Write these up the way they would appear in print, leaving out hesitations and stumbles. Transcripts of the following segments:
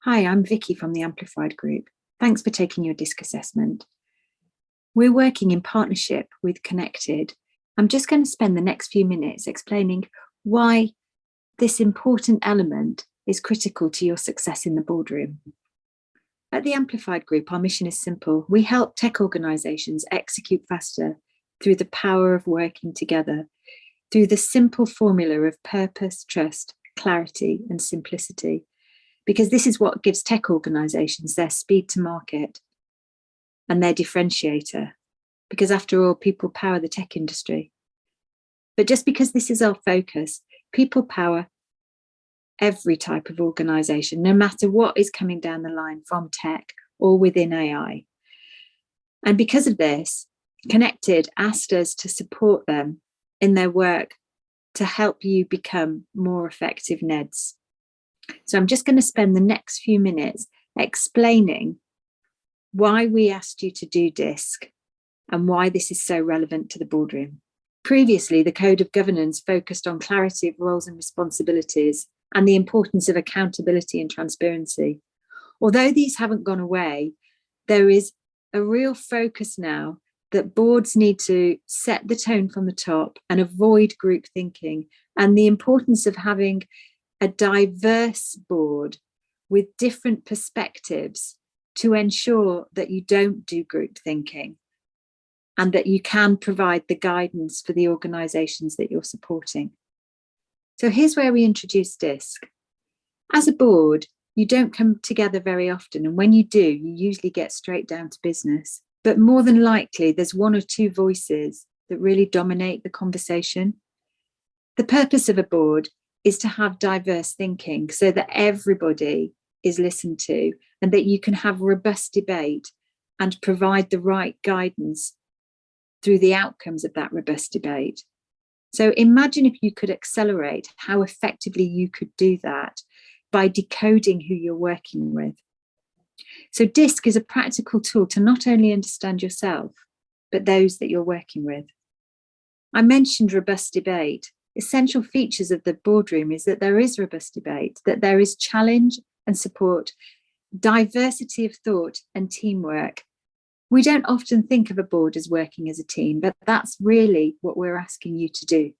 Hi, I'm Vicky from the Amplified Group. Thanks for taking your DISC assessment. We're working in partnership with Connected. I'm just going to spend the next few minutes explaining why this important element is critical to your success in the boardroom. At the Amplified Group, our mission is simple. We help tech organisations execute faster through the power of working together, through the simple formula of purpose, trust, clarity, and simplicity. Because this is what gives tech organisations their speed to market and their differentiator. Because after all, people power the tech industry. But just because this is our focus, people power every type of organisation, no matter what is coming down the line from tech or within AI. And because of this, Connected asked us to support them in their work to help you become more effective NEDs. So I'm just going to spend the next few minutes explaining why we asked you to do DISC and why this is so relevant to the boardroom. Previously, the Code of Governance focused on clarity of roles and responsibilities and the importance of accountability and transparency. Although these haven't gone away, there is a real focus now that boards need to set the tone from the top and avoid group thinking, and the importance of having a diverse board with different perspectives to ensure that you don't do group thinking and that you can provide the guidance for the organisations that you're supporting. So here's where we introduce DISC. As a board, you don't come together very often, and when you do, you usually get straight down to business. But more than likely, there's one or two voices that really dominate the conversation. The purpose of a board is to have diverse thinking so that everybody is listened to and that you can have robust debate and provide the right guidance through the outcomes of that robust debate. So imagine if you could accelerate how effectively you could do that by decoding who you're working with. So DISC is a practical tool to not only understand yourself, but those that you're working with. I mentioned robust debate. Essential features of the boardroom is that there is robust debate, that there is challenge and support, diversity of thought and teamwork. We don't often think of a board as working as a team, but that's really what we're asking you to do.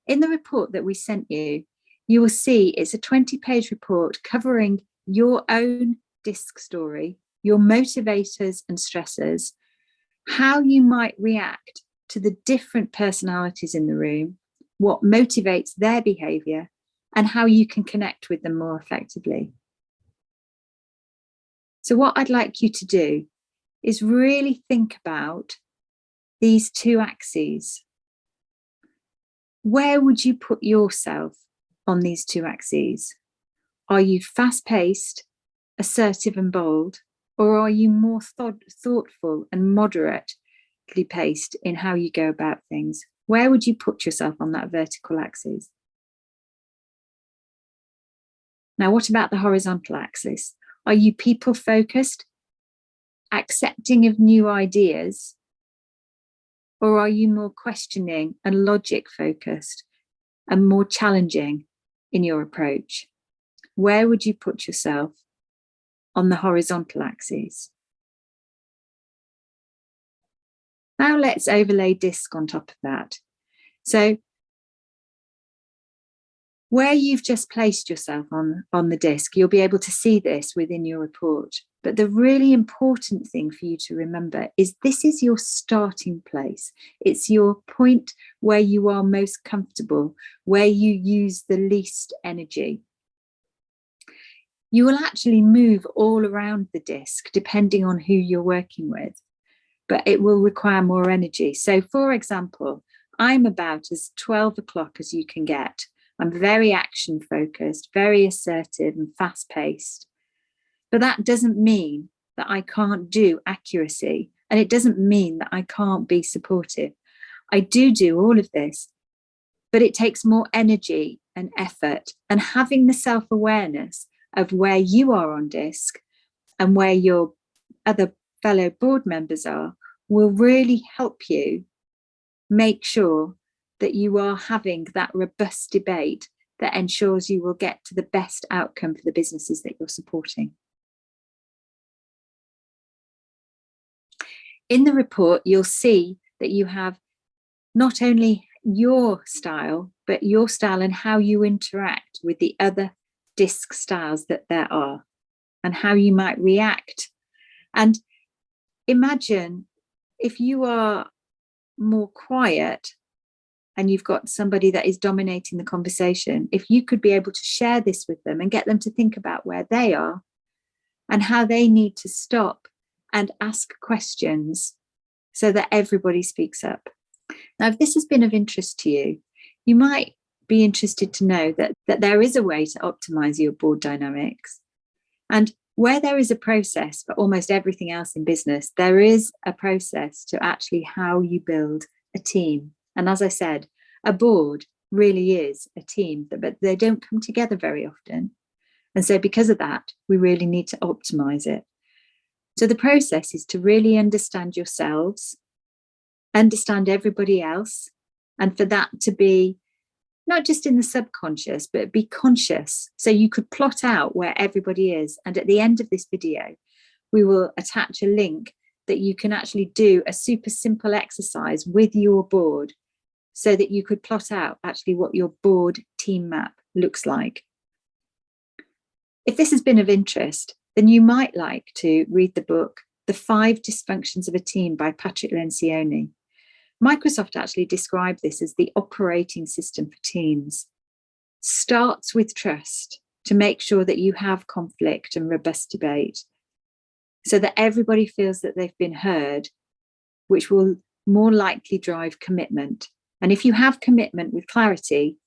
In the report that we sent you, you will see it's a 20-page report covering your own DISC story, your motivators and stressors, how you might react to the different personalities in the room, what motivates their behaviour, and how you can connect with them more effectively. So what I'd like you to do is really think about these two axes. Where would you put yourself on these two axes? Are you fast-paced, assertive and bold, or are you more thoughtful and moderately paced in how you go about things? Where would you put yourself on that vertical axis? Now, what about the horizontal axis? Are you people-focused, accepting of new ideas, or are you more questioning and logic-focused and more challenging in your approach? Where would you put yourself on the horizontal axis? Now let's overlay DISC on top of that. So where you've just placed yourself on the DISC, you'll be able to see this within your report. But the really important thing for you to remember is this is your starting place. It's your point where you are most comfortable, where you use the least energy. You will actually move all around the DISC depending on who you're working with, but it will require more energy. So for example, I'm about as 12 o'clock as you can get. I'm very action focused, very assertive and fast paced. But that doesn't mean that I can't do accuracy, and it doesn't mean that I can't be supportive. I do all of this, but it takes more energy and effort, and having the self-awareness of where you are on DISC and where your other fellow board members are will really help you make sure that you are having that robust debate that ensures you will get to the best outcome for the businesses that you're supporting. In the report, you'll see that you have not only your style, but your style and how you interact with the other DISC styles that there are, and how you might react. And imagine if you are more quiet and you've got somebody that is dominating the conversation, if you could be able to share this with them and get them to think about where they are and how they need to stop and ask questions so that everybody speaks up. Now, if this has been of interest to you, you might be interested to know that there is a way to optimize your board dynamics. And where there is a process for almost everything else in business, there is a process to actually how you build a team. And as I said, a board really is a team, but they don't come together very often. And so because of that, we really need to optimize it. So the process is to really understand yourselves, understand everybody else, and for that to be not just in the subconscious, but be conscious. So you could plot out where everybody is. And at the end of this video, we will attach a link that you can actually do a super simple exercise with your board so that you could plot out actually what your board team map looks like. If this has been of interest, then you might like to read the book, The 5 Dysfunctions of a Team by Patrick Lencioni. Microsoft actually described this as the operating system for teams. Starts with trust to make sure that you have conflict and robust debate so that everybody feels that they've been heard, which will more likely drive commitment. And if you have commitment with clarity,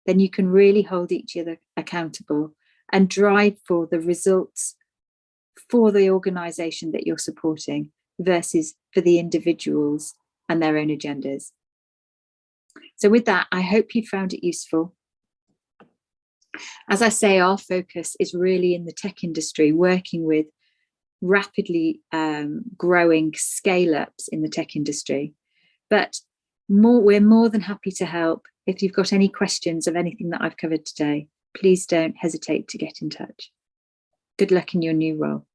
then you can really hold each other accountable and drive for the results for the organization that you're supporting versus for the individuals and their own agendas. So with that, I hope you found it useful. As I say, our focus is really in the tech industry, working with rapidly growing scale-ups in the tech industry. But we're more than happy to help. If you've got any questions of anything that I've covered today, please don't hesitate to get in touch. Good luck in your new role.